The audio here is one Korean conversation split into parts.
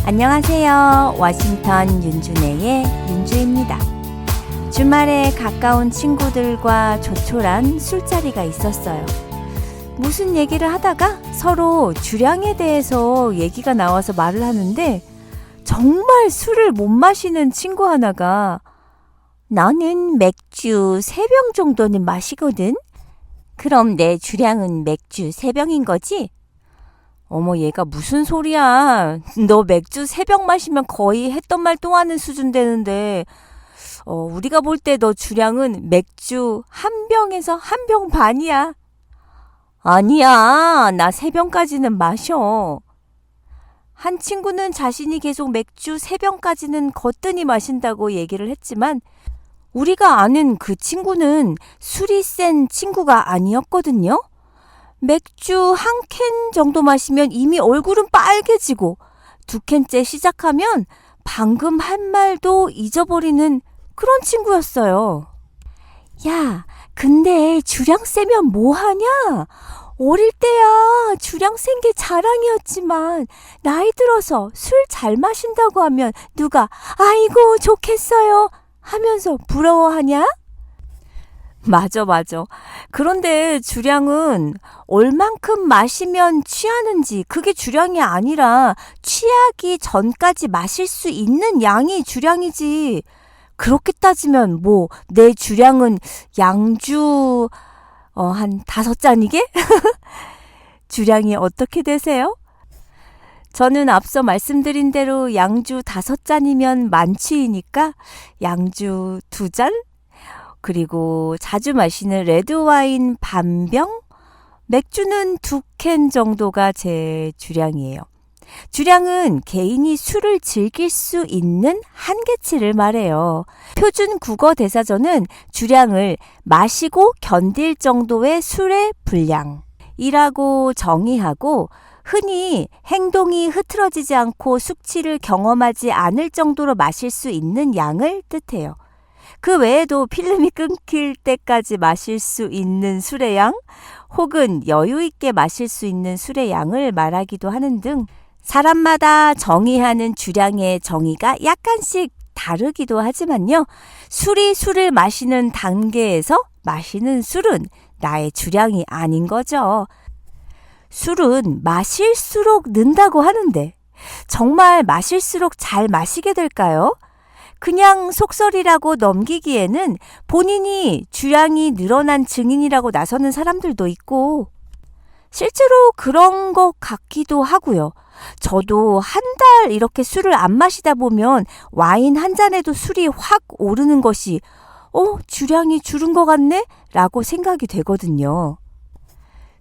안녕하세요. 워싱턴 윤준혜의 윤주입니다. 주말에 가까운 친구들과 조촐한 술자리가 있었어요. 무슨 얘기를 하다가 서로 주량에 대해서 얘기가 나와서 말을 하는데 정말 술을 못 마시는 친구 하나가 나는 맥주 3병 정도는 마시거든. 그럼 내 주량은 맥주 3병인 거지? 어머, 얘가 무슨 소리야. 너 맥주 3병 마시면 거의 했던 말 또 하는 수준 되는데 우리가 볼 때 너 주량은 맥주 1병에서 1병 반이야. 아니야, 나 3병까지는 마셔. 한 친구는 자신이 계속 맥주 3병까지는 거뜬히 마신다고 얘기를 했지만 우리가 아는 그 친구는 술이 센 친구가 아니었거든요. 맥주 1캔 정도 마시면 이미 얼굴은 빨개지고 2캔째 시작하면 방금 한 말도 잊어버리는 그런 친구였어요. 야, 근데 주량 세면 뭐하냐? 어릴 때야 주량 센 게 자랑이었지만 나이 들어서 술 잘 마신다고 하면 누가 아이고 좋겠어요 하면서 부러워하냐? 맞아. 그런데 주량은 얼만큼 마시면 취하는지 그게 주량이 아니라 취하기 전까지 마실 수 있는 양이 주량이지. 그렇게 따지면 내 주량은 양주 한 5잔이게? 주량이 어떻게 되세요? 저는 앞서 말씀드린 대로 양주 5잔이면 만취이니까 양주 2잔? 그리고 자주 마시는 레드와인 반병? 맥주는 2캔 정도가 제 주량이에요. 주량은 개인이 술을 즐길 수 있는 한계치를 말해요. 표준 국어 대사전은 주량을 마시고 견딜 정도의 술의 분량이라고 정의하고 흔히 행동이 흐트러지지 않고 숙취를 경험하지 않을 정도로 마실 수 있는 양을 뜻해요. 그 외에도 필름이 끊길 때까지 마실 수 있는 술의 양 혹은 여유 있게 마실 수 있는 술의 양을 말하기도 하는 등 사람마다 정의하는 주량의 정의가 약간씩 다르기도 하지만요. 술이 술을 마시는 단계에서 마시는 술은 나의 주량이 아닌 거죠. 술은 마실수록 는다고 하는데 정말 마실수록 잘 마시게 될까요? 그냥 속설이라고 넘기기에는 본인이 주량이 늘어난 증인이라고 나서는 사람들도 있고 실제로 그런 것 같기도 하고요. 저도 한 달 이렇게 술을 안 마시다 보면 와인 한 잔에도 술이 확 오르는 것이 주량이 줄은 것 같네? 라고 생각이 되거든요.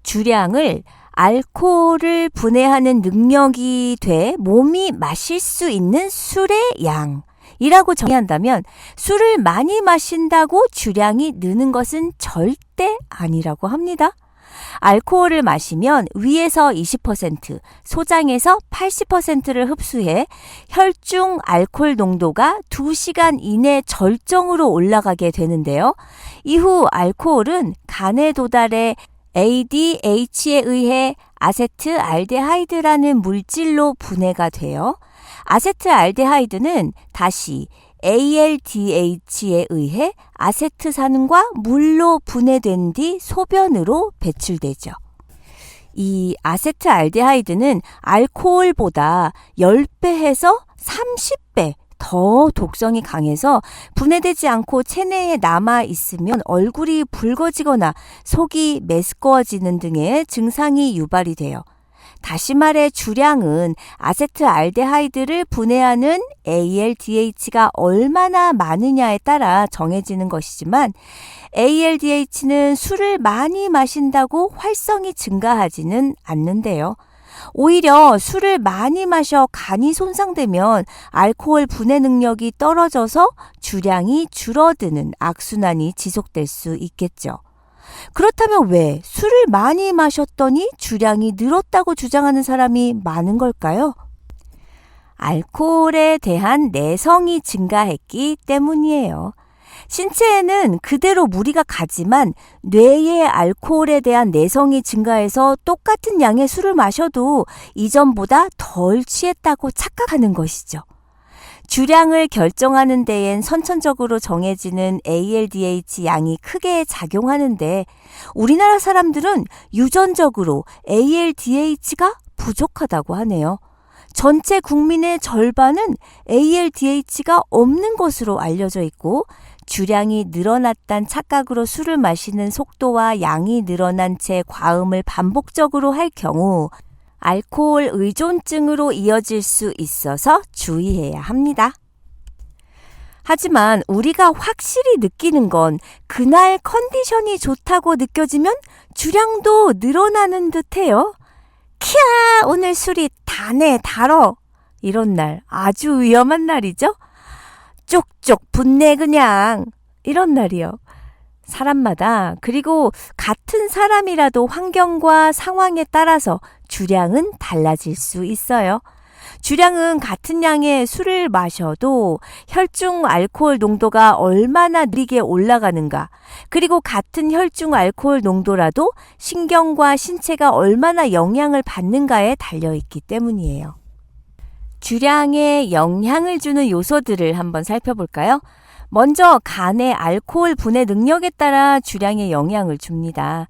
주량을 알코올을 분해하는 능력이 돼 몸이 마실 수 있는 술의 양이라고 정의한다면 술을 많이 마신다고 주량이 느는 것은 절대 아니라고 합니다. 알코올을 마시면 위에서 20%, 소장에서 80%를 흡수해 혈중 알코올 농도가 2시간 이내 절정으로 올라가게 되는데요. 이후 알코올은 간에 도달해 ADH에 의해 아세트알데하이드라는 물질로 분해가 되어 아세트알데하이드는 다시 ALDH에 의해 아세트산과 물로 분해된 뒤 소변으로 배출되죠. 이 아세트알데하이드는 알코올보다 10배에서 30배 더 독성이 강해서 분해되지 않고 체내에 남아있으면 얼굴이 붉어지거나 속이 메스꺼워지는 등의 증상이 유발이 돼요. 다시 말해 주량은 아세트알데하이드를 분해하는 ALDH가 얼마나 많으냐에 따라 정해지는 것이지만 ALDH는 술을 많이 마신다고 활성이 증가하지는 않는데요. 오히려 술을 많이 마셔 간이 손상되면 알코올 분해 능력이 떨어져서 주량이 줄어드는 악순환이 지속될 수 있겠죠. 그렇다면 왜 술을 많이 마셨더니 주량이 늘었다고 주장하는 사람이 많은 걸까요? 알코올에 대한 내성이 증가했기 때문이에요. 신체에는 그대로 무리가 가지만 뇌의 알코올에 대한 내성이 증가해서 똑같은 양의 술을 마셔도 이전보다 덜 취했다고 착각하는 것이죠. 주량을 결정하는 데엔 선천적으로 정해지는 ALDH 양이 크게 작용하는데 우리나라 사람들은 유전적으로 ALDH가 부족하다고 하네요. 전체 국민의 절반은 ALDH가 없는 것으로 알려져 있고 주량이 늘어났단 착각으로 술을 마시는 속도와 양이 늘어난 채 과음을 반복적으로 할 경우 알코올 의존증으로 이어질 수 있어서 주의해야 합니다. 하지만 우리가 확실히 느끼는 건 그날 컨디션이 좋다고 느껴지면 주량도 늘어나는 듯해요. 키야, 오늘 술이 다네, 달어. 이런 날 아주 위험한 날이죠. 쪽쪽 붙네 그냥. 이런 날이요. 사람마다 그리고 같은 사람이라도 환경과 상황에 따라서 주량은 달라질 수 있어요. 주량은 같은 양의 술을 마셔도 혈중 알코올 농도가 얼마나 느리게 올라가는가, 그리고 같은 혈중 알코올 농도라도 신경과 신체가 얼마나 영향을 받는가에 달려있기 때문이에요. 주량에 영향을 주는 요소들을 한번 살펴볼까요? 먼저 간의 알코올 분해 능력에 따라 주량에 영향을 줍니다.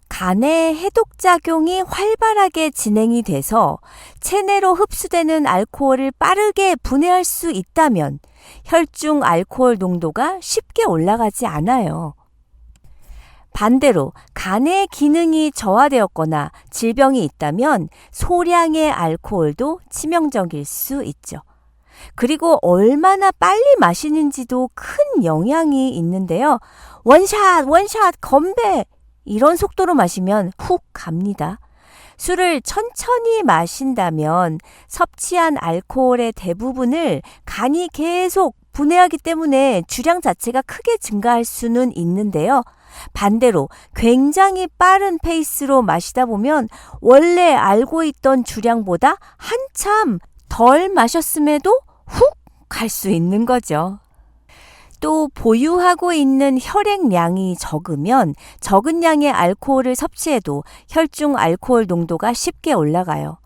간의 해독작용이 활발하게 진행이 돼서 체내로 흡수되는 알코올을 빠르게 분해할 수 있다면 혈중 알코올 농도가 쉽게 올라가지 않아요. 반대로 간의 기능이 저하되었거나 질병이 있다면 소량의 알코올도 치명적일 수 있죠. 그리고 얼마나 빨리 마시는지도 큰 영향이 있는데요. 원샷 건배! 이런 속도로 마시면 훅 갑니다. 술을 천천히 마신다면 섭취한 알코올의 대부분을 간이 계속 분해하기 때문에 주량 자체가 크게 증가할 수는 있는데요. 반대로 굉장히 빠른 페이스로 마시다 보면 원래 알고 있던 주량보다 한참 덜 마셨음에도 훅 갈 수 있는 거죠. 또 보유하고 있는 혈액량이 적으면 적은 양의 알코올을 섭취해도 혈중 알코올 농도가 쉽게 올라가요.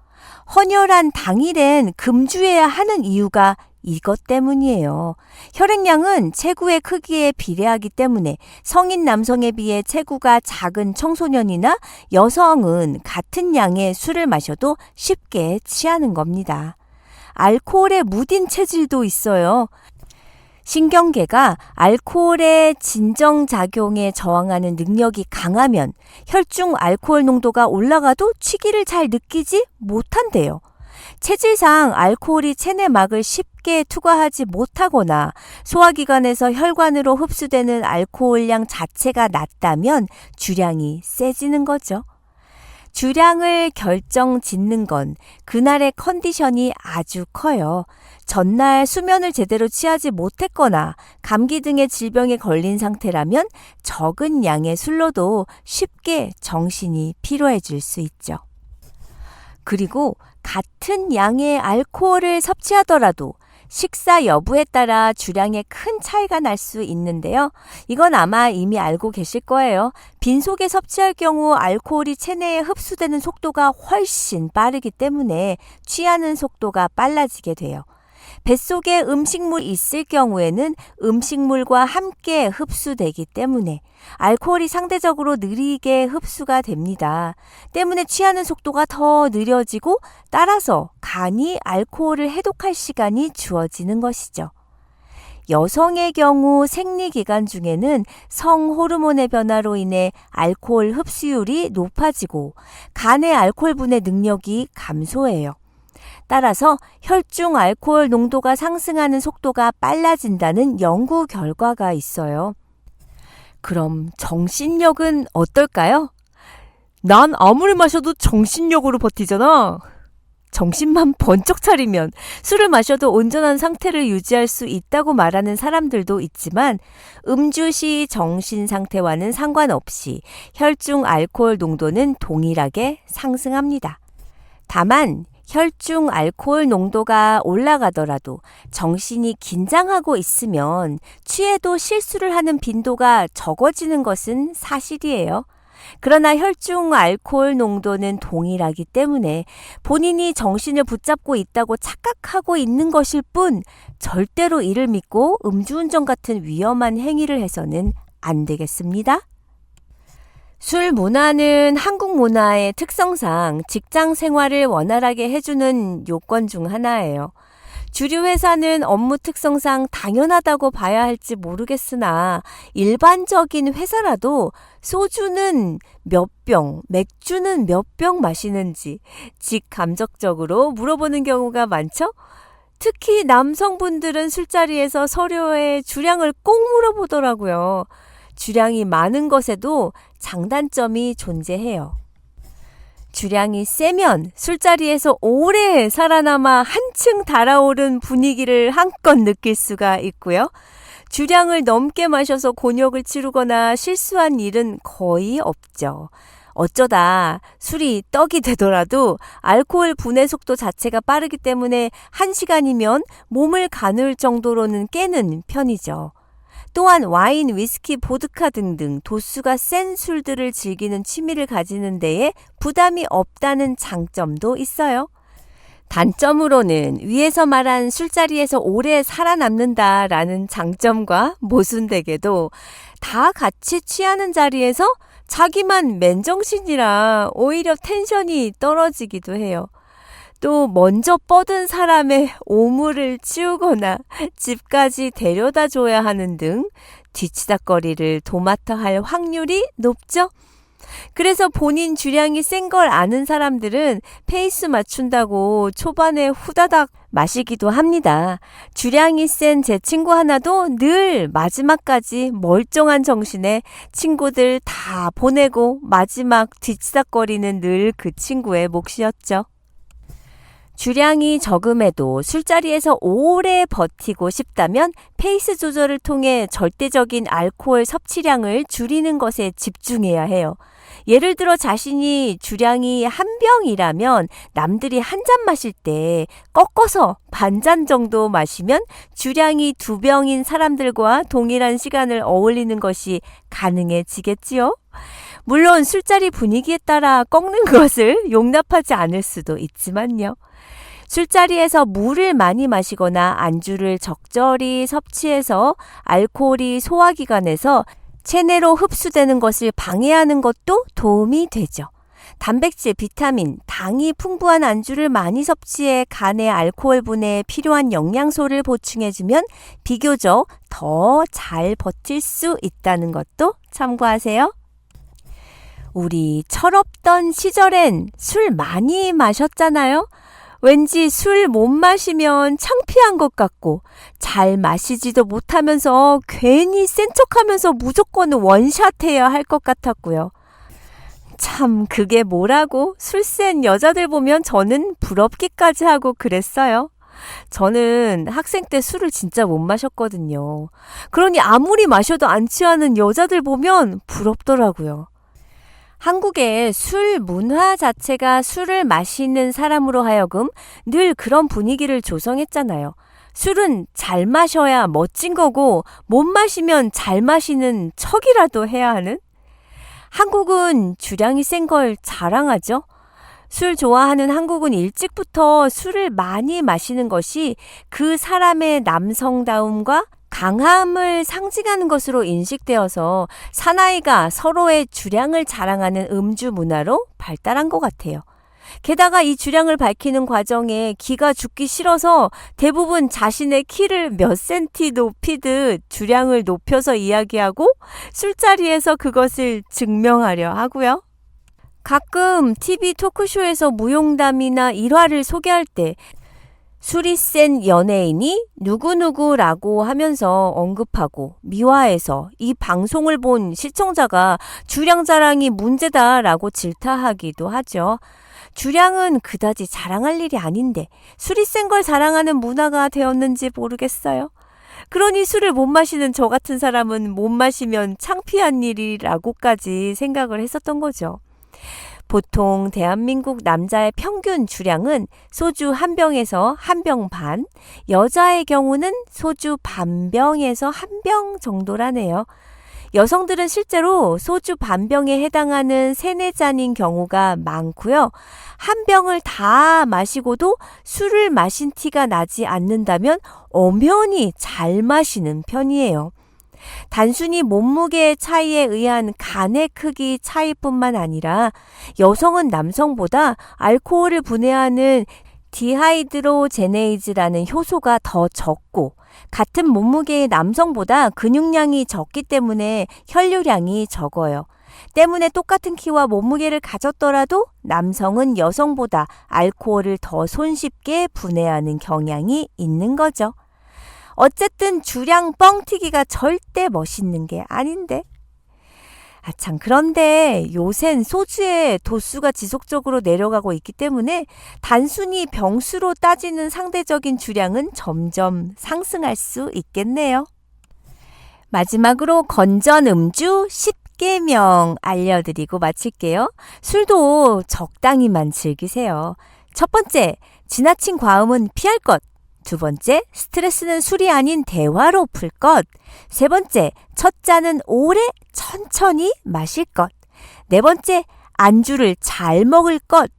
헌혈한 당일엔 금주해야 하는 이유가 이것 때문이에요. 혈액량은 체구의 크기에 비례하기 때문에 성인 남성에 비해 체구가 작은 청소년이나 여성은 같은 양의 술을 마셔도 쉽게 취하는 겁니다. 알코올에 무딘 체질도 있어요. 신경계가 알코올의 진정작용에 저항하는 능력이 강하면 혈중 알코올 농도가 올라가도 취기를 잘 느끼지 못한대요. 체질상 알코올이 체내막을 쉽게 투과하지 못하거나 소화기관에서 혈관으로 흡수되는 알코올량 자체가 낮다면 주량이 세지는 거죠. 주량을 결정짓는 건 그날의 컨디션이 아주 커요. 전날 수면을 제대로 취하지 못했거나 감기 등의 질병에 걸린 상태라면 적은 양의 술로도 쉽게 정신이 피로해질 수 있죠. 그리고 같은 양의 알코올을 섭취하더라도 식사 여부에 따라 주량에 큰 차이가 날 수 있는데요. 이건 아마 이미 알고 계실 거예요. 빈속에 섭취할 경우 알코올이 체내에 흡수되는 속도가 훨씬 빠르기 때문에 취하는 속도가 빨라지게 돼요. 뱃속에 음식물이 있을 경우에는 음식물과 함께 흡수되기 때문에 알코올이 상대적으로 느리게 흡수가 됩니다. 때문에 취하는 속도가 더 느려지고 따라서 간이 알코올을 해독할 시간이 주어지는 것이죠. 여성의 경우 생리기간 중에는 성호르몬의 변화로 인해 알코올 흡수율이 높아지고 간의 알코올 분해 능력이 감소해요. 따라서 혈중 알코올 농도가 상승하는 속도가 빨라진다는 연구 결과가 있어요. 그럼 정신력은 어떨까요? 난 아무리 마셔도 정신력으로 버티잖아. 정신만 번쩍 차리면 술을 마셔도 온전한 상태를 유지할 수 있다고 말하는 사람들도 있지만 음주 시 정신 상태와는 상관없이 혈중 알코올 농도는 동일하게 상승합니다. 다만 혈중 알코올 농도가 올라가더라도 정신이 긴장하고 있으면 취해도 실수를 하는 빈도가 적어지는 것은 사실이에요. 그러나 혈중 알코올 농도는 동일하기 때문에 본인이 정신을 붙잡고 있다고 착각하고 있는 것일 뿐 절대로 이를 믿고 음주운전 같은 위험한 행위를 해서는 안 되겠습니다. 술 문화는 한국 문화의 특성상 직장 생활을 원활하게 해주는 요건 중 하나예요. 주류 회사는 업무 특성상 당연하다고 봐야 할지 모르겠으나 일반적인 회사라도 소주는 몇 병, 맥주는 몇 병 마시는지 직감적적으로 물어보는 경우가 많죠? 특히 남성분들은 술자리에서 서로의 주량을 꼭 물어보더라고요. 주량이 많은 것에도 장단점이 존재해요. 주량이 세면 술자리에서 오래 살아남아 한층 달아오른 분위기를 한껏 느낄 수가 있고요. 주량을 넘게 마셔서 곤욕을 치르거나 실수한 일은 거의 없죠. 어쩌다 술이 떡이 되더라도 알코올 분해 속도 자체가 빠르기 때문에 1시간이면 몸을 가눌 정도로는 깨는 편이죠. 또한 와인, 위스키, 보드카 등등 도수가 센 술들을 즐기는 취미를 가지는 데에 부담이 없다는 장점도 있어요. 단점으로는 위에서 말한 술자리에서 오래 살아남는다라는 장점과 모순되게도 다 같이 취하는 자리에서 자기만 맨정신이라 오히려 텐션이 떨어지기도 해요. 또 먼저 뻗은 사람의 오물을 치우거나 집까지 데려다 줘야 하는 등 뒤치다꺼리를 도맡아 할 확률이 높죠. 그래서 본인 주량이 센 걸 아는 사람들은 페이스 맞춘다고 초반에 후다닥 마시기도 합니다. 주량이 센 제 친구 하나도 늘 마지막까지 멀쩡한 정신에 친구들 다 보내고 마지막 뒤치다꺼리는 늘 그 친구의 몫이었죠. 주량이 적음에도 술자리에서 오래 버티고 싶다면 페이스 조절을 통해 절대적인 알코올 섭취량을 줄이는 것에 집중해야 해요. 예를 들어 자신이 주량이 한 병이라면 남들이 한 잔 마실 때 꺾어서 반잔 정도 마시면 주량이 2병인 사람들과 동일한 시간을 어울리는 것이 가능해지겠지요. 물론 술자리 분위기에 따라 꺾는 것을 용납하지 않을 수도 있지만요. 술자리에서 물을 많이 마시거나 안주를 적절히 섭취해서 알코올이 소화기관에서 체내로 흡수되는 것을 방해하는 것도 도움이 되죠. 단백질, 비타민, 당이 풍부한 안주를 많이 섭취해 간의 알코올 분해에 필요한 영양소를 보충해주면 비교적 더 잘 버틸 수 있다는 것도 참고하세요. 우리 철없던 시절엔 술 많이 마셨잖아요. 왠지 술 못 마시면 창피한 것 같고 잘 마시지도 못하면서 괜히 센 척하면서 무조건 원샷해야 할 것 같았고요. 참 그게 뭐라고 술 센 여자들 보면 저는 부럽기까지 하고 그랬어요. 저는 학생 때 술을 진짜 못 마셨거든요. 그러니 아무리 마셔도 안 취하는 여자들 보면 부럽더라고요. 한국의 술 문화 자체가 술을 마시는 사람으로 하여금 늘 그런 분위기를 조성했잖아요. 술은 잘 마셔야 멋진 거고 못 마시면 잘 마시는 척이라도 해야 하는? 한국은 주량이 센 걸 자랑하죠. 술 좋아하는 한국은 일찍부터 술을 많이 마시는 것이 그 사람의 남성다움과 강함을 상징하는 것으로 인식되어서 사나이가 서로의 주량을 자랑하는 음주 문화로 발달한 것 같아요. 게다가 이 주량을 밝히는 과정에 기가 죽기 싫어서 대부분 자신의 키를 몇 센티 높이듯 주량을 높여서 이야기하고 술자리에서 그것을 증명하려 하고요. 가끔 TV 토크쇼에서 무용담이나 일화를 소개할 때 술이 센 연예인이 누구누구라고 하면서 언급하고 미화해서 이 방송을 본 시청자가 주량 자랑이 문제다라고 질타하기도 하죠. 주량은 그다지 자랑할 일이 아닌데 술이 센 걸 자랑하는 문화가 되었는지 모르겠어요. 그러니 술을 못 마시는 저 같은 사람은 못 마시면 창피한 일이라고까지 생각을 했었던 거죠. 보통 대한민국 남자의 평균 주량은 소주 한 병에서 한 병 반, 여자의 경우는 소주 반 병에서 한 병 정도라네요. 여성들은 실제로 소주 반 병에 해당하는 3-4잔인 경우가 많고요. 한 병을 다 마시고도 술을 마신 티가 나지 않는다면 엄연히 잘 마시는 편이에요. 단순히 몸무게의 차이에 의한 간의 크기 차이뿐만 아니라 여성은 남성보다 알코올을 분해하는 디하이드로제네이즈라는 효소가 더 적고 같은 몸무게의 남성보다 근육량이 적기 때문에 혈류량이 적어요. 때문에 똑같은 키와 몸무게를 가졌더라도 남성은 여성보다 알코올을 더 손쉽게 분해하는 경향이 있는 거죠. 어쨌든 주량 뻥튀기가 절대 멋있는 게 아닌데. 참 그런데 요샌 소주의 도수가 지속적으로 내려가고 있기 때문에 단순히 병수로 따지는 상대적인 주량은 점점 상승할 수 있겠네요. 마지막으로 건전 음주 10계명 알려드리고 마칠게요. 술도 적당히만 즐기세요. 첫 번째, 지나친 과음은 피할 것. 두 번째, 스트레스는 술이 아닌 대화로 풀 것. 세 번째, 첫 잔은 오래 천천히 마실 것. 네 번째, 안주를 잘 먹을 것.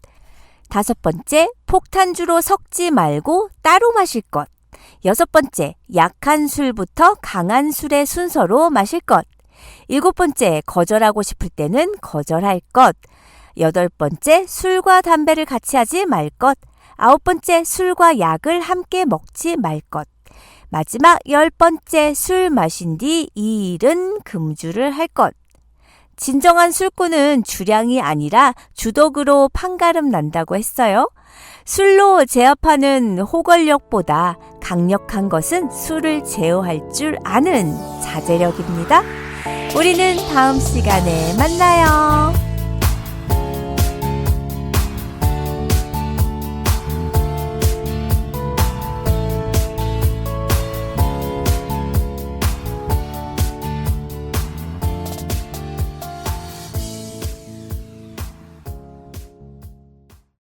다섯 번째, 폭탄주로 섞지 말고 따로 마실 것. 여섯 번째, 약한 술부터 강한 술의 순서로 마실 것. 일곱 번째, 거절하고 싶을 때는 거절할 것. 여덟 번째, 술과 담배를 같이 하지 말 것. 아홉 번째, 술과 약을 함께 먹지 말 것. 마지막 10번째, 술 마신 뒤 2일은 금주를 할 것. 진정한 술꾼은 주량이 아니라 주덕으로 판가름 난다고 했어요. 술로 제압하는 호걸력보다 강력한 것은 술을 제어할 줄 아는 자제력입니다. 우리는 다음 시간에 만나요.